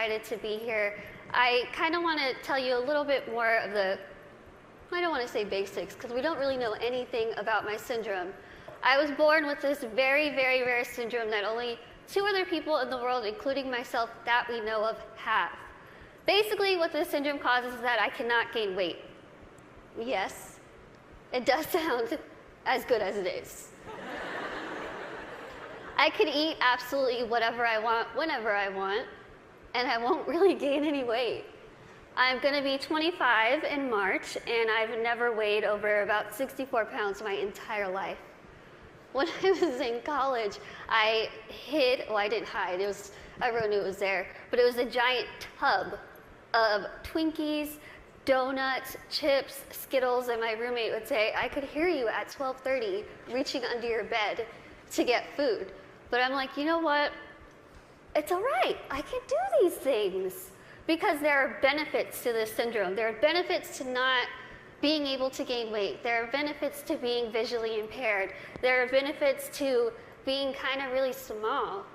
excited to be here. I kind of want to tell you a little bit more of the, I don't want to say basics, because we don't really know anything about my syndrome. I was born with this very, very rare syndrome that only 2 other people in the world, including myself, that we know of, have. Basically, what this syndrome causes is that I cannot gain weight. Yes, it does sound as good as it is. I can eat absolutely whatever I want, whenever I want, and I won't really gain any weight. I'm going to be 25 in March, and I've never weighed over about 64 pounds my entire life. When I was in college, I hid, well, I didn't hide, everyone knew it was there, but it was a giant tub of Twinkies, donuts, chips, Skittles, and my roommate would say, I could hear you at 12:30 reaching under your bed to get food. But I'm like, you know what? It's all right, I can do these things. Because there are benefits to this syndrome. There are benefits to not being able to gain weight. There are benefits to being visually impaired. There are benefits to being kind of really small.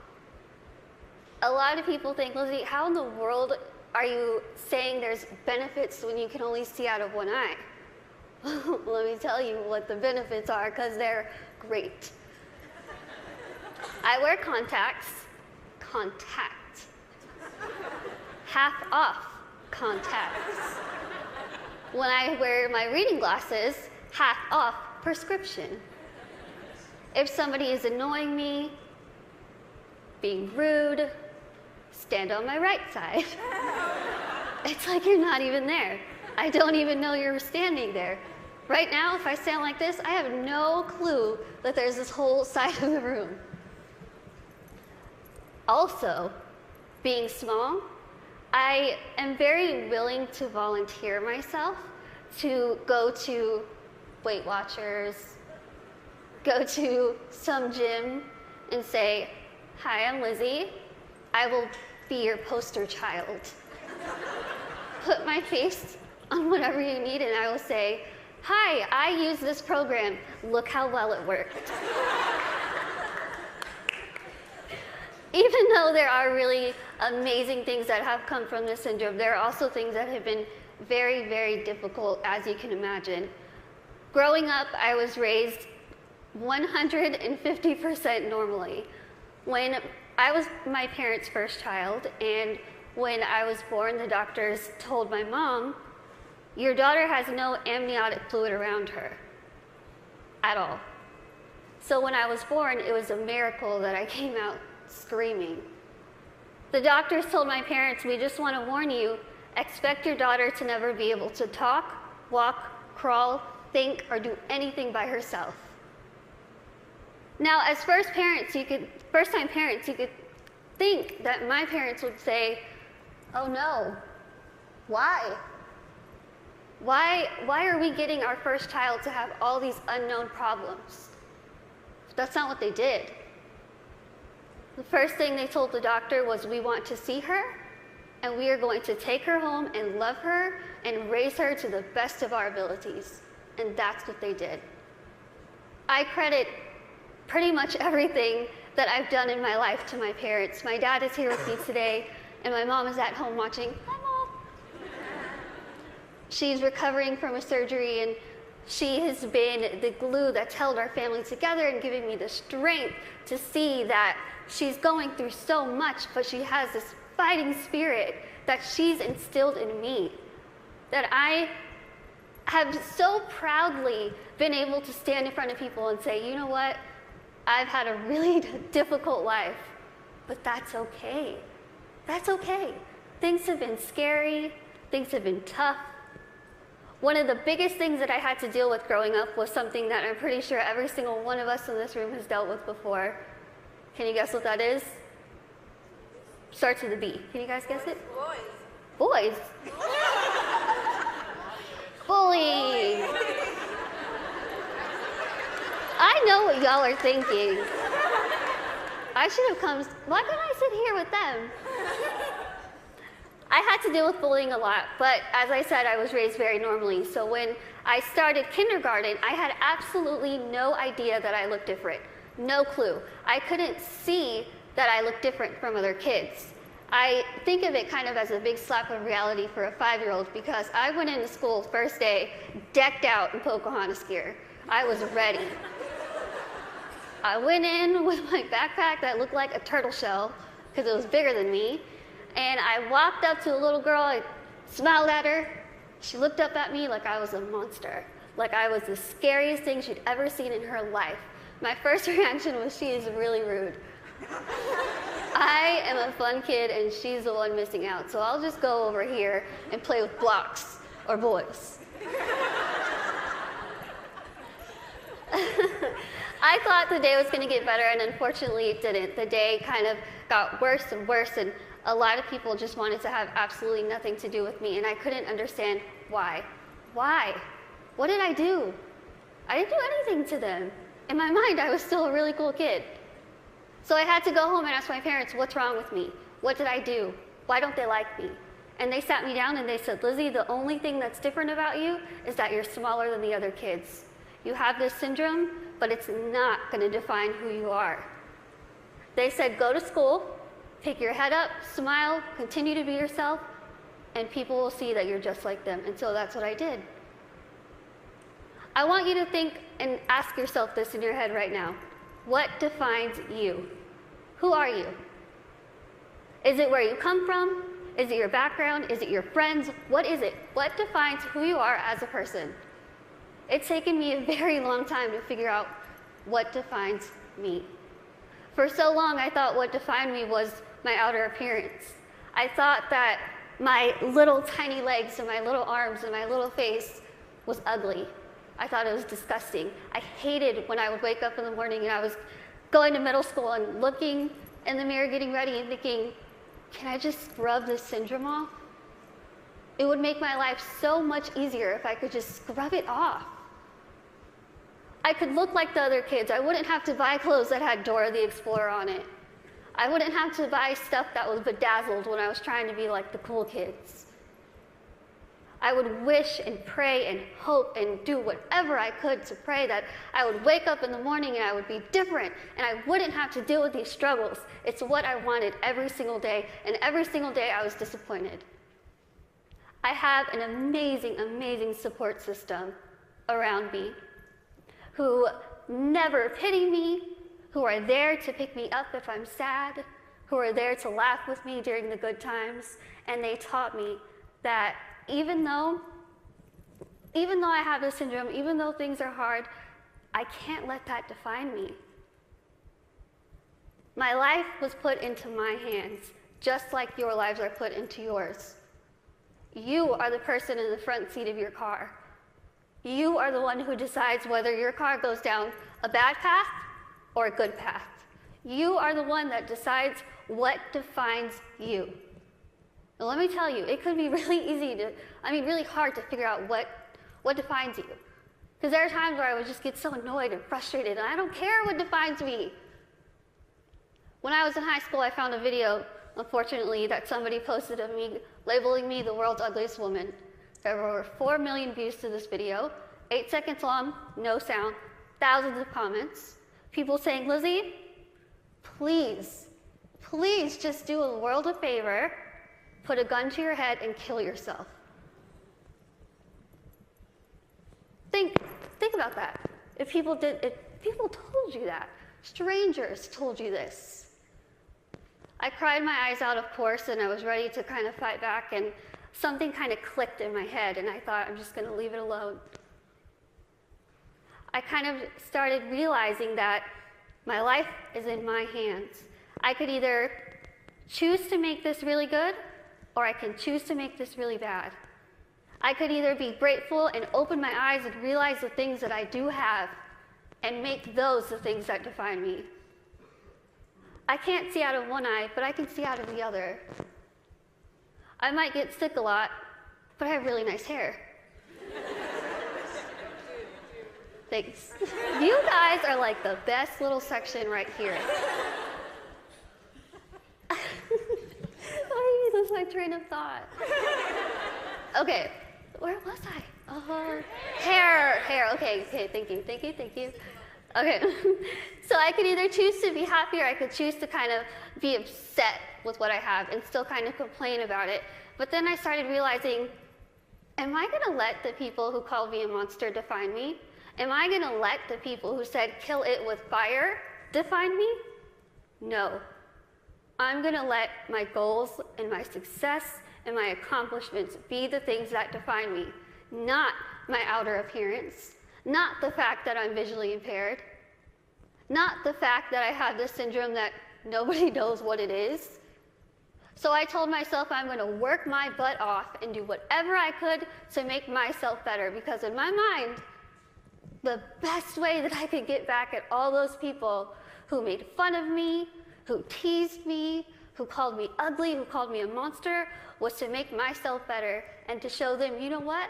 A lot of people think, Lizzie, how in the world are you saying there's benefits when you can only see out of one eye? Let me tell you what the benefits are, because they're great. I wear contacts. Half off contacts. When I wear my reading glasses, half off prescription. If somebody is annoying me, being rude, stand on my right side. It's like you're not even there. I don't even know you're standing there. Right now, if I stand like this, I have no clue that there's this whole side of the room. Also, being small, I am very willing to volunteer myself to go to Weight Watchers, go to some gym and say, hi, I'm Lizzie. I will be your poster child. Put my face on whatever you need and I will say, hi, I use this program. Look how well it worked. Even though there are really amazing things that have come from this syndrome, there are also things that have been very, very difficult, as you can imagine. Growing up, I was raised 150% normally. When I was my parents' first child, and when I was born, the doctors told my mom, your daughter has no amniotic fluid around her at all. So when I was born, it was a miracle that I came out screaming. The doctors told my parents, we just want to warn you, expect your daughter to never be able to talk, walk, crawl, think, or do anything by herself. Now, as first-time parents, you could think that my parents would say, oh no, why? Why are we getting our first child to have all these unknown problems? That's not what they did. The first thing they told the doctor was, we want to see her, and we are going to take her home and love her and raise her to the best of our abilities. And that's what they did. I credit pretty much everything that I've done in my life to my parents. My dad is here with me today, and my mom is at home watching. Hi, Mom. She's recovering from a surgery, and she has been the glue that's held our family together and giving me the strength to see that she's going through so much, but she has this fighting spirit that she's instilled in me, that I have so proudly been able to stand in front of people and say, you know what, I've had a really difficult life, but that's okay. That's okay. Things have been scary, things have been tough. One of the biggest things that I had to deal with growing up was something that I'm pretty sure every single one of us in this room has dealt with before. Can you guess what that is? Starts with a B. Can you guys guess it? Boys. Bullying. I know what y'all are thinking. I should have come, why couldn't I sit here with them? I had to deal with bullying a lot, but as I said, I was raised very normally. So when I started kindergarten, I had absolutely no idea that I looked different. No clue. I couldn't see that I looked different from other kids. I think of it kind of as a big slap of reality for a 5-year-old because I went into school first day decked out in Pocahontas gear. I was ready. I went in with my backpack that looked like a turtle shell because it was bigger than me, and I walked up to a little girl, I smiled at her. She looked up at me like I was a monster, like I was the scariest thing she'd ever seen in her life. My first reaction was, she is really rude. I am a fun kid and she's the one missing out, so I'll just go over here and play with blocks or boys. I thought the day was going to get better, and unfortunately it didn't. The day kind of got worse and worse, and a lot of people just wanted to have absolutely nothing to do with me, and I couldn't understand why. Why? What did I do? I didn't do anything to them. In my mind, I was still a really cool kid. So I had to go home and ask my parents, what's wrong with me? What did I do? Why don't they like me? And they sat me down and they said, Lizzie, the only thing that's different about you is that you're smaller than the other kids. You have this syndrome, but it's not going to define who you are. They said, go to school, pick your head up, smile, continue to be yourself, and people will see that you're just like them. And so that's what I did. I want you to think and ask yourself this in your head right now. What defines you? Who are you? Is it where you come from? Is it your background? Is it your friends? What is it? What defines who you are as a person? It's taken me a very long time to figure out what defines me. For so long, I thought what defined me was my outer appearance. I thought that my little tiny legs and my little arms and my little face was ugly. I thought it was disgusting. I hated when I would wake up in the morning and I was going to middle school and looking in the mirror, getting ready and thinking, can I just scrub this syndrome off? It would make my life so much easier if I could just scrub it off. I could look like the other kids. I wouldn't have to buy clothes that had Dora the Explorer on it. I wouldn't have to buy stuff that was bedazzled when I was trying to be like the cool kids. I would wish and pray and hope and do whatever I could to pray that I would wake up in the morning and I would be different and I wouldn't have to deal with these struggles. It's what I wanted every single day, and every single day I was disappointed. I have an amazing, amazing support system around me who never pity me, who are there to pick me up if I'm sad, who are there to laugh with me during the good times, and they taught me that even though I have this syndrome, even though things are hard, I can't let that define me. My life was put into my hands, just like your lives are put into yours. You are the person in the front seat of your car. You are the one who decides whether your car goes down a bad path or a good path. You are the one that decides what defines you. Now, let me tell you, it could be really really hard to figure out what defines you. Because there are times where I would just get so annoyed and frustrated, and I don't care what defines me. When I was in high school, I found a video, unfortunately, that somebody posted of me, labeling me the world's ugliest woman. There were over 4 million views to this video, 8 seconds long, no sound, thousands of comments, people saying, Lizzie, please, please just do the world a favor, put a gun to your head and kill yourself. Think about that. If people told you that, strangers told you this. I cried my eyes out, of course, and I was ready to kind of fight back, and something kind of clicked in my head, and I thought, I'm just going to leave it alone. I kind of started realizing that my life is in my hands. I could either choose to make this really good, or I can choose to make this really bad. I could either be grateful and open my eyes and realize the things that I do have and make those the things that define me. I can't see out of one eye, but I can see out of the other. I might get sick a lot, but I have really nice hair. Thanks. You guys are like the best little section right here. I lose my train of thought. Okay, where was I? Hair. Okay, thank you. Okay, so I could either choose to be happy or I could choose to kind of be upset with what I have and still kind of complain about it. But then I started realizing, am I gonna let the people who called me a monster define me? Am I gonna let the people who said kill it with fire define me? No. I'm gonna let my goals and my success and my accomplishments be the things that define me, not my outer appearance, not the fact that I'm visually impaired, not the fact that I have this syndrome that nobody knows what it is. So I told myself I'm going to work my butt off and do whatever I could to make myself better, because in my mind, the best way that I could get back at all those people who made fun of me, who teased me, who called me ugly, who called me a monster, was to make myself better and to show them, you know what?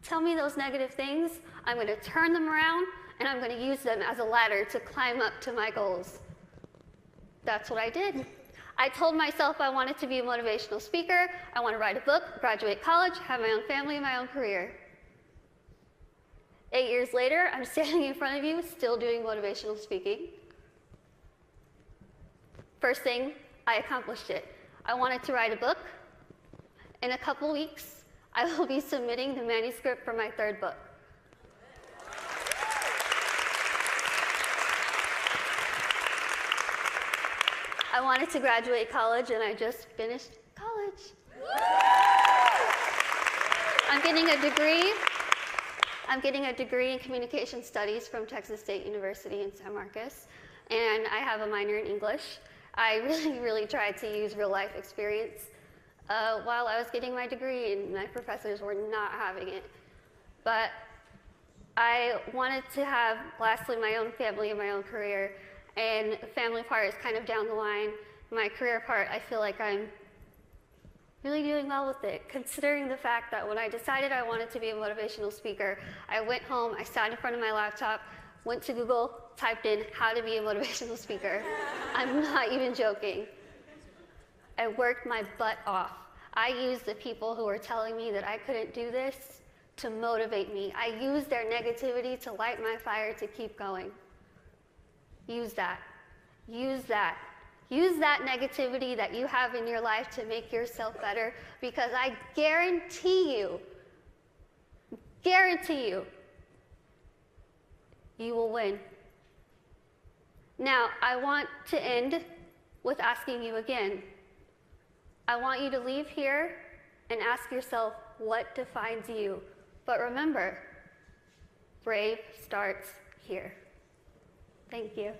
Tell me those negative things, I'm going to turn them around and I'm going to use them as a ladder to climb up to my goals. That's what I did. I told myself I wanted to be a motivational speaker, I want to write a book, graduate college, have my own family, my own career. 8 years later, I'm standing in front of you, still doing motivational speaking. First thing, I accomplished it. I wanted to write a book. In a couple weeks, I will be submitting the manuscript for my third book. I wanted to graduate college, and I just finished college. I'm getting a degree. I'm getting a degree in communication studies from Texas State University in San Marcos, and I have a minor in English. I really tried to use real life experience while I was getting my degree, and my professors were not having it. But I wanted to have, lastly, my own family and my own career, and the family part is kind of down the line. My career part, I feel like I'm really doing well with it, considering the fact that when I decided I wanted to be a motivational speaker, I went home, I sat in front of my laptop, went to Google, typed in how to be a motivational speaker. I'm not even joking. I worked my butt off. I used the people who were telling me that I couldn't do this to motivate me. I used their negativity to light my fire to keep going. Use that. Use that. Use that negativity that you have in your life to make yourself better, because I guarantee you, you will win. Now, I want to end with asking you again. I want you to leave here and ask yourself what defines you. But remember, brave starts here. Thank you.